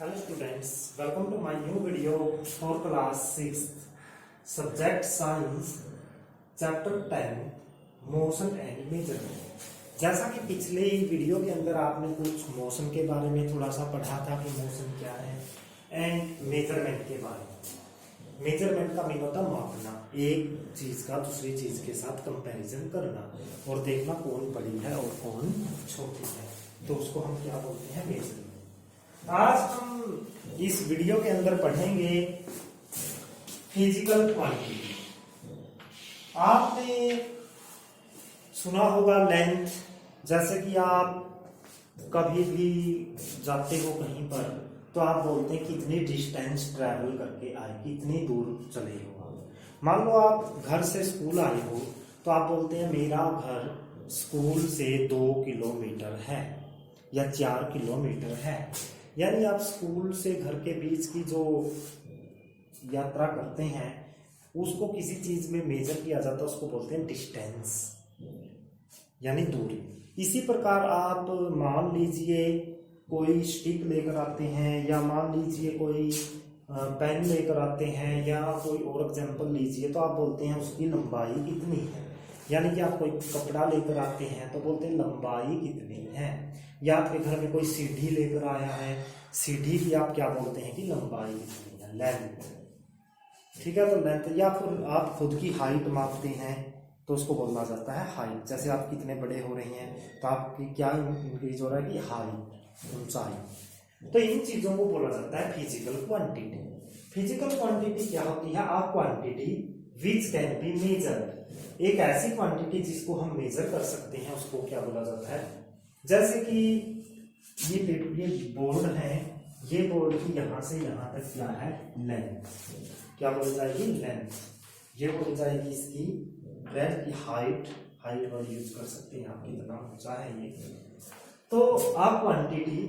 Hello students, welcome to my new video for class 6th subject science chapter 10 motion and measurement। जैसा कि पिछले video के अंदर आपने कुछ मोशन के बारे में थोड़ा सा पढ़ा था कि मोशन क्या है एंड मेजरमेंट के बारे में। मेजरमेंट का मीन होता है मापना, एक चीज का दूसरी चीज के साथ कंपैरिजन करना और देखना कौन बड़ी है और कौन छोटी है, तो उसको हम क्या बोलते हैं, मेजरमेंट। आज हम इस वीडियो के अंदर पढ़ेंगे फिजिकल क्वांटिटी। आपने सुना होगा लेंथ, जैसे कि आप कभी भी जाते हो कहीं पर तो आप बोलते हैं कितनी डिस्टेंस ट्रैवल करके आए, कितनी दूर चले हो आप। मान लो आप घर से स्कूल आए हो तो आप बोलते हैं मेरा घर स्कूल से 2 किलोमीटर है या 4 किलोमीटर है। यानी आप स्कूल से घर के बीच की जो यात्रा करते हैं उसको किसी चीज में मेजर किया जाता है, उसको बोलते हैं डिस्टेंस यानी दूरी। इसी प्रकार आप मान लीजिए कोई स्टिक लेकर आते हैं या मान लीजिए कोई पेन लेकर आते हैं या कोई और एग्जाम्पल लीजिए तो आप बोलते हैं उसकी लंबाई कितनी है। यानी कि आप कोई कपड़ा लेकर आते हैं तो बोलते हैं लंबाई कितनी है। या आपके घर में कोई सीढ़ी लेकर आया है, सीढ़ी की आप क्या बोलते हैं कि लंबाई कितनी है, लेंथ। ठीक है, तो लेंथ। या फिर आप खुद की हाइट मापते हैं तो उसको बोला जाता है हाइट। जैसे आप कितने बड़े हो रहे हैं तो आपकी क्या इंक्रीज हो रहा है कि हाइट, ऊंचाई। तो इन चीजों को बोला जाता है फिजिकल क्वांटिटी। फिजिकल क्वांटिटी क्या होती है? Uh quantity which can be measured. एक ऐसी क्वांटिटी जिसको हम मेजर कर सकते हैं उसको क्या बोला जाता है? जैसे कि ये बोर्ड है, ये बोर्ड की यहां से यहां तक क्या है, लेंथ। क्या बोल जाएगी? लेंथ। ये बोल जाएगी इसकी ब्रेथ की हाइट वाली यूज कर सकते हैं, आप कितना ऊंचा है ये। तो आप quantity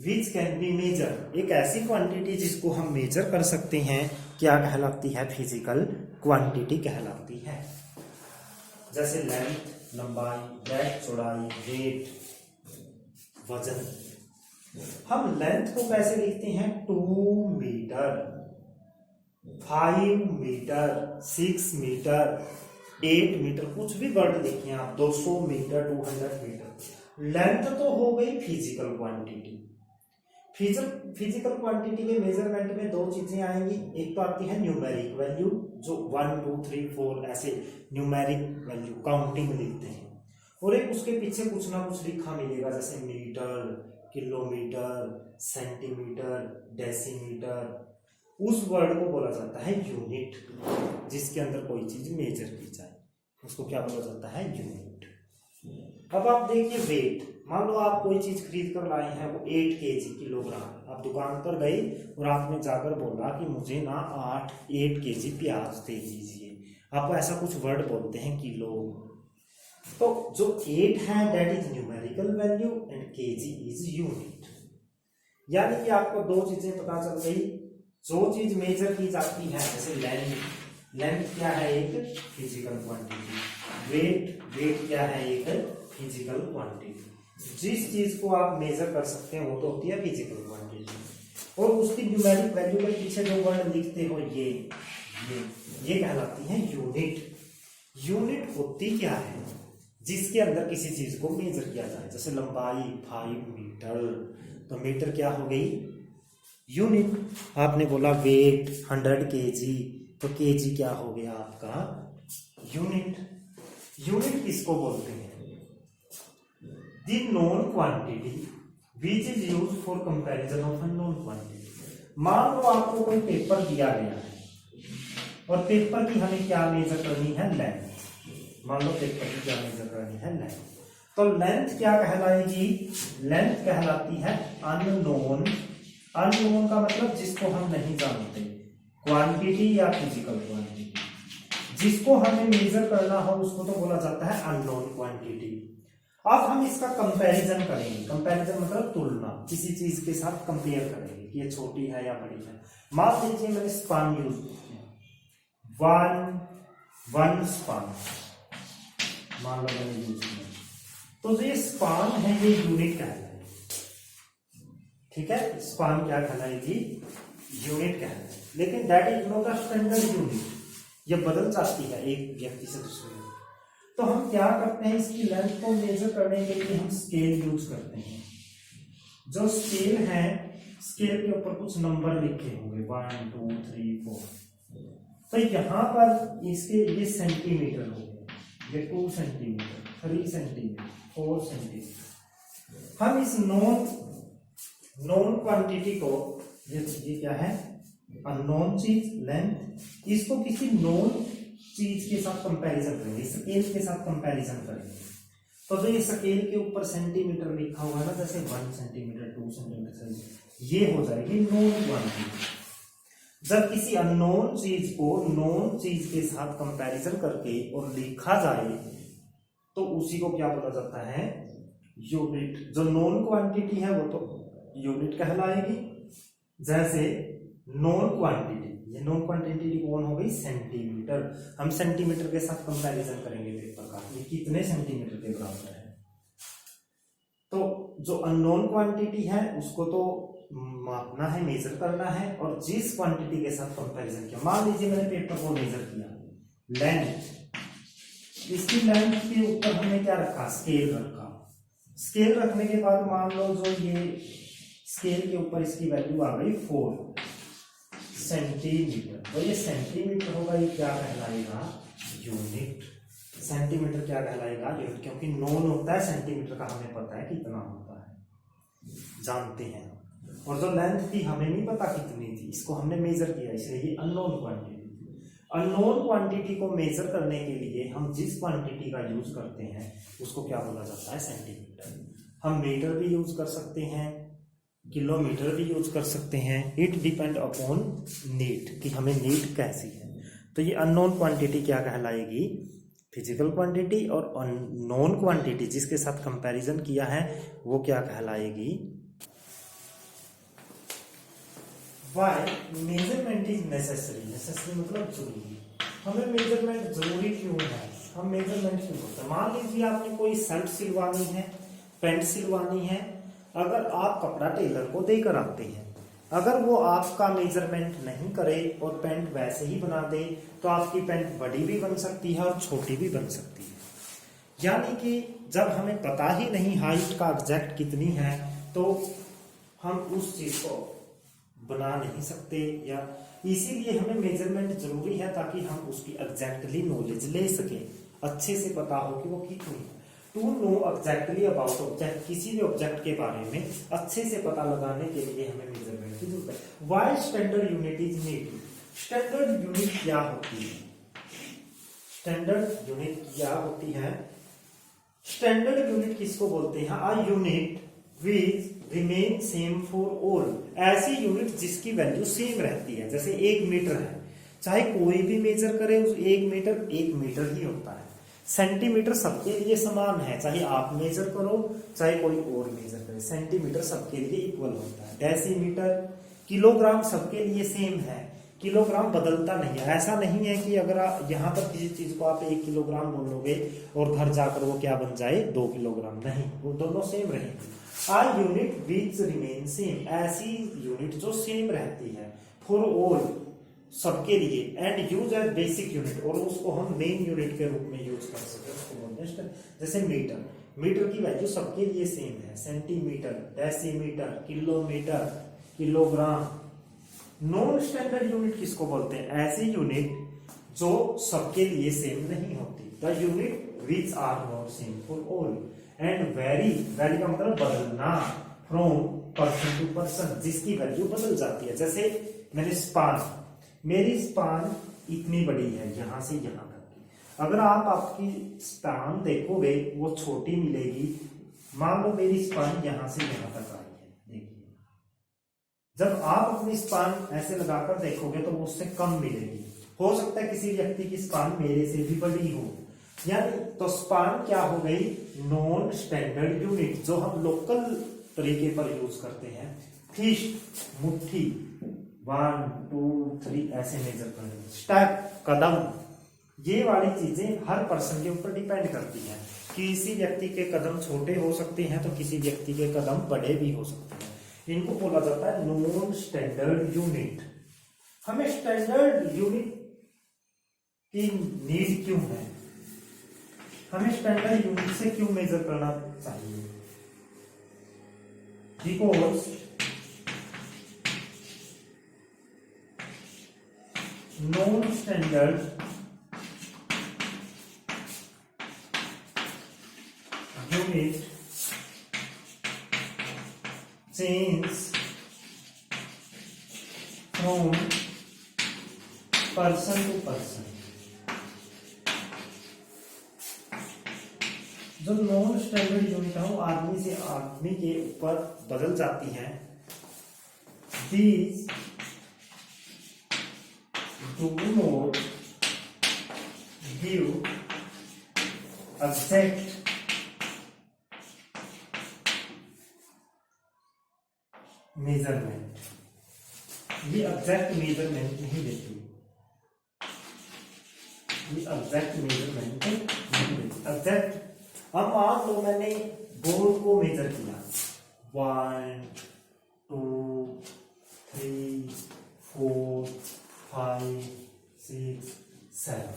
which can be measure, एक ऐसी क्वांटिटी जिसको हम मेजर कर सकते हैं, क्या कहलाती है? फिजिकल क्वांटिटी कहलाती है। जैसे लेंथ, लंबाई, ब्रेथ, चौड़ाई, वेट, वजन। हम लेंथ को कैसे लिखते हैं? 2 मीटर, 5 मीटर, 6 मीटर, 8 मीटर, कुछ भी वर्ड लिखिए आप, 200 मीटर, 200 मीटर। लेंथ तो हो गई फिजिकल क्वांटिटी। फिजिकल क्वांटिटी के मेजरमेंट में दो चीजें आएंगी। एक तो आती है न्यूमेरिक वैल्यू, जो 1 2 3 4 ऐसे न्यूमेरिक वैल्यू काउंटिंग लिखते हैं, और एक उसके पीछे कुछ ना कुछ लिखा मिलेगा, जैसे मीटर, किलोमीटर, सेंटीमीटर, डेसीमीटर। उस वर्ड को बोला जाता है यूनिट। जिसके अंदर कोई चीज मेजर की जाए उसको क्या बोला जाता है? यूनिट। अब आप देखिए वेट। मान लो आप कोई चीज खरीद कर लाए हैं, वो 8 केजी किलोग्राम। आप दुकान पर गए और आपने जाकर बोला कि मुझे ना 8 केजी प्याज दे दीजिए। आप ऐसा कुछ वर्ड बोलते हैं किलो। तो जो 8 है that is numerical value and KG is unit. यानी कि आपको दो चीजें पता चल गई। जो चीज मेजर की जाती है, जैसे लेंथ क्या है? एक फिजिकल क्वांटिटी। वेट क्या है? एक फिजिकल क्वांटिटी। जिस चीज को आप मेजर कर सकते हैं वो तो होती है फिजिकल क्वांटिटी। और उसकी न्यूमेरिक वैल्यू के पीछे जो वर्ड लिखते हो ये कहलाती है यूनिट। यूनिट होती क्या है? जिसके अंदर किसी चीज को मेजर किया जाए। जैसे लंबाई 5 मीटर, तो मीटर क्या हो गई? यूनिट। आपने बोला वेट 100 केजी, तो केजी क्या हो गया आपका? यूनिट। यूनिट किसको बोलते हैं? The known quantity which is used for comparison of unknown quantity. मान लो आपको कोई पेपर दिया गया है और पेपर की हमें क्या मेजर करनी है? लेंथ। मान लो पेपर की क्या मेजर करनी है? लेंथ। तो लेंथ क्या कहलाएगी? लेंथ कहलाती है अननोन। अननोन का मतलब जिसको हम नहीं जानते, क्वांटिटी या फिजिकल क्वांटिटी। जिसको हमें मेजर करना हो उसको तो बोला जाता है अननोन क्वांटिटी। अब हम इसका कंपैरिजन करेंगे। कंपैरिजन मतलब तुलना, किसी चीज के साथ कंपेयर करेंगे कि ये छोटी है या बड़ी है। मान लीजिए मैंने स्पान यूज किया, वन स्पान मान लो मैंने यूज किया, तो जो ये स्पान है ये यूनिट कहलाएगा। ठीक है, स्पान क्या कहलाएगी, यूनिट कहलाएगी। लेकिन that is not a standard unit, ये बदल जाती है एक व्यक्ति से दूसरे व्यक्ति। तो हम क्या करते हैं, इसकी लेंथ को मेजर करने के लिए हम स्केल यूज करते हैं। जो स्केल है, स्केल के ऊपर कुछ नंबर लिखे होंगे 1 2 3 4। तो यहाँ पर इसके ये सेंटीमीटर हो गए, ये 2 सेंटीमीटर, 3 सेंटीमीटर, 4 सेंटीमीटर। हम इस नॉन क्वांटिटी को, ये क्या है, अननोन चीज लेंथ, इसको किसी नोन चीज के साथ कंपैरिजन करेंगे, स्केल के साथ कंपैरिजन करेंगे। तो जो ये स्केल के ऊपर सेंटीमीटर लिखा हुआ है ना, जैसे 1 सेंटीमीटर 2 सेंटीमीटर, ये हो जाएगी नोन क्वांटिटी। जब किसी अननोन चीज को नोन चीज के साथ कंपैरिजन करके और लिखा जाए तो उसी को क्या बोला जाता है, यूनिट। जो नॉन क्वांटिटी है वो तो यूनिट कहलाएगी। जैसे नॉन क्वांटिटी, ये नॉन क्वांटिटी कौन हो गई, सेंटीमीटर। हम सेंटीमीटर के साथ कंपैरिजन करेंगे पेपर का, ये कितने सेंटीमीटर के बराबर है। तो जो अननोन क्वांटिटी है उसको तो मापना है, मेजर करना है, और जिस क्वांटिटी के साथ कंपैरिजन किया, मान लीजिए मैंने पेपर को मेजर किया, लेंथ, इसकी लेंथ के ऊपर हमने क्या रखा, स्केल रखा। स्केल रखने के बाद मान लो जो ये स्केल के ऊपर इसकी वैल्यू आ गई 4 सेंटीमीटर, तो ये सेंटीमीटर होगा, ये क्या कहलाएगा, यूनिट। सेंटीमीटर क्या कहलाएगा, यूनिट, क्योंकि नॉन होता है सेंटीमीटर का, हमें पता है कितना होता है, जानते हैं। और जो लेंथ थी हमें नहीं पता कितनी थी, इसको हमने मेजर किया, इसलिए ये अननोन क्वांटिटी। अननोन क्वांटिटी को मेजर करने के लिए हम जिस क्वांटिटी का यूज करते हैं उसको क्या बोला जाता है, सेंटीमीटर। हम मीटर भी यूज कर सकते हैं, किलोमीटर भी यूज कर सकते हैं, इट डिपेंड अपॉन नीड, कि हमें नीड कैसी है। तो ये अननोन क्वांटिटी क्या कहलाएगी, फिजिकल क्वांटिटी, और नॉन क्वांटिटी जिसके साथ कंपैरिजन किया है वो क्या कहलाएगी। Why measurement is necessary? Necessary मतलब जरूरी। हमें मेजरमेंट जरूरी क्यों है, हम मेजरमेंट क्यों करते हैं। मान लीजिए आपने कोई शर्ट सिलवानी है, पैंट सिलवानी है, अगर आप कपड़ा टेलर को देकर आते हैं, अगर वो आपका मेजरमेंट नहीं करे और पैंट वैसे ही बना दे तो आपकी पैंट बड़ी भी बन सकती है और छोटी भी बन सकती है। यानी कि जब हमें पता ही नहीं हाइट का एग्जैक्ट कितनी है तो हम उस चीज को बना नहीं सकते, या इसीलिए हमें मेजरमेंट जरूरी है ताकि हम उसकी एग्जैक्टली नॉलेज ले सके, अच्छे से पता हो कि वो कितनी है। To know exactly about object, किसी भी ऑब्जेक्ट के बारे में अच्छे से पता लगाने के लिए हमें मेजरमेंट की जरूरत है। Why standard unit is needed. Standard unit क्या होती है, स्टैंडर्ड यूनिट क्या होती है, स्टैंडर्ड यूनिट किसको बोलते हैं, a unit which remain same for all, ऐसी यूनिट जिसकी वैल्यू सेम रहती है। जैसे 1 मीटर है, चाहे कोई भी मेजर करे उस 1 मीटर ही होता है। सेंटीमीटर सबके लिए समान है, चाहे आप मेजर करो चाहे कोई और मेजर करे, सेंटीमीटर सबके लिए इक्वल होता है। डेसीमीटर, किलोग्राम सबके लिए सेम है, किलोग्राम बदलता नहीं है। ऐसा नहीं है कि अगर आप यहाँ पर किसी चीज को आप 1 किलोग्राम बोलोगे और घर जाकर वो क्या बन जाए 2 किलोग्राम, नहीं, वो दोनों सेम रहेंगे। A unit which remain same, ऐसी यूनिट जो सेम रहती है फॉर ऑल, सबके लिए, and use as basic unit, और उसको हम मेन यूनिट के रूप में यूज कर सकते हैं उसको बोलते हैं। जैसे मीटर, मीटर की वैल्यू सबके लिए सेम है, centimetre, decimetre, kilometre, kilogram. Non standard unit किसको बोलते हैं, ऐसी यूनिट जो सबके लिए सेम नहीं होती। The unit which are not same for all and vary का मतलब बदलना, फ्रॉम पर्सन टू पर्सन, जिसकी वैल्यू बदल जाती है। जैसे मैंने स्पान, मेरी स्पान इतनी बड़ी है यहां से यहां तक की, अगर आप आपकी स्पान देखोगे वो छोटी मिलेगी। मान लो मेरी स्पान यहां से यहां तक आई है, देखिए जब आप अपनी स्पान ऐसे लगाकर देखोगे तो वो उससे कम मिलेगी। हो सकता है किसी व्यक्ति की स्पान मेरे से भी बड़ी हो, यानी तो स्पान क्या हो गई, नॉन स्टैंडर्ड यूनिट, जो हम लोकल तरीके पर यूज करते हैं। फिस्ट, मुट्ठी, 1 2 3 ऐसे मेजर करें। स्टेप, कदम, ये वाली चीजें हर पर्सन के ऊपर डिपेंड करती हैं। किसी व्यक्ति के कदम छोटे हो सकते हैं तो किसी व्यक्ति के कदम बड़े भी हो सकते हैं। इनको बोला जाता है नॉन स्टैंडर्ड यूनिट। हमें स्टैंडर्ड यूनिट की नीड क्यों है, हमें स्टैंडर्ड यूनिट से क्यों मेजर करना चाहिए? Because non standard unit change from person to person. जो नॉन स्टैंडर्ड यूनिट है वो आदमी से आदमी के ऊपर बदल जाती है। These do not give exact measurement, ये एग्जैक्ट मेजरमेंट नहीं देती, ये एग्जैक्ट मेजरमेंट नहीं देती। एग्जैक्ट अब मान लो मैंने बोर्ड को मेजर किया 1 2 3 4 5 6 7,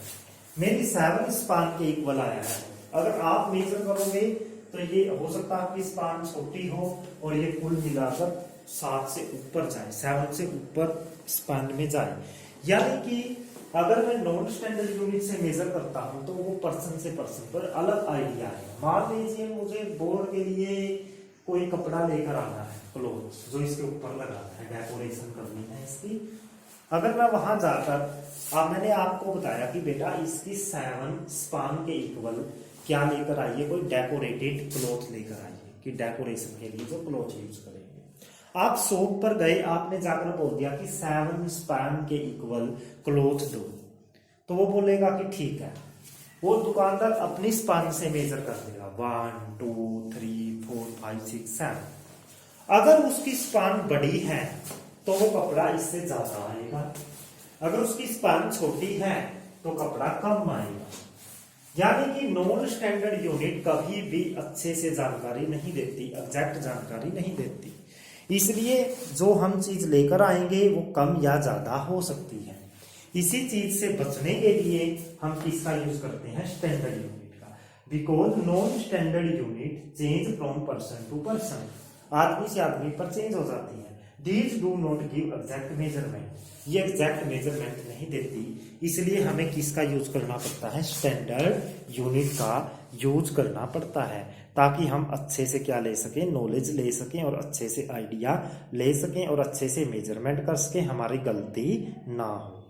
मेरी 7 स्पान के इक्वल आया है। अगर आप मेजर करोगे तो ये हो सकता है आपकी स्पान छोटी हो और ये कुल मिलाकर 7 से ऊपर जाए, 7 से ऊपर स्पान में जाए। यानी कि अगर मैं नॉन स्टैंडर्ड यूनिट से मेजर करता हूं तो वो पर्सन से पर्सन पर अलग आइडिया है। मान लीजिए मुझे बोर्ड के लिए कोई कपड़ा लेकर आना है, क्लोथ जो इसके ऊपर लगाना है, डेकोरेशन करनी है इसकी। अगर मैं वहां जाकर मैंने आपको बताया कि बेटा इसकी 7 स्पान के इक्वल क्या लेकर आइए, कोई डेकोरेटेड क्लॉथ लेकर आइए कि डेकोरेशन के लिए जो क्लॉथ यूज करेंगे। आप शॉप पर गए, आपने जाकर बोल दिया कि 7 स्पैन के इक्वल क्लॉथ दो, तो वो बोलेगा कि ठीक है। वो दुकानदार अपनी स्पान से मेजर कर देगा 1 2 3 4 5 6 7। अगर उसकी स्पान बड़ी है तो वो कपड़ा इससे ज्यादा आएगा, अगर उसकी स्पान छोटी है तो कपड़ा कम आएगा। यानी कि नॉन स्टैंडर्ड यूनिट कभी भी अच्छे से जानकारी नहीं देती, एग्जैक्ट जानकारी नहीं देती। इसलिए जो हम चीज लेकर आएंगे वो कम या ज्यादा हो सकती है। इसी चीज से बचने के लिए हम किसका यूज करते हैं, स्टैंडर्ड यूनिट का। Because non standard unit change from person to person, आदमी से आदमी पर चेंज हो जाती है। These do not give exact measurement, ये एग्जैक्ट मेजरमेंट नहीं देती। इसलिए हमें किसका यूज करना पड़ता है, स्टैंडर्ड यूनिट का यूज करना पड़ता है, ताकि हम अच्छे से क्या ले सकें, नॉलेज ले सकें और अच्छे से आइडिया ले सकें और अच्छे से मेजरमेंट कर सकें, हमारी गलती ना हो।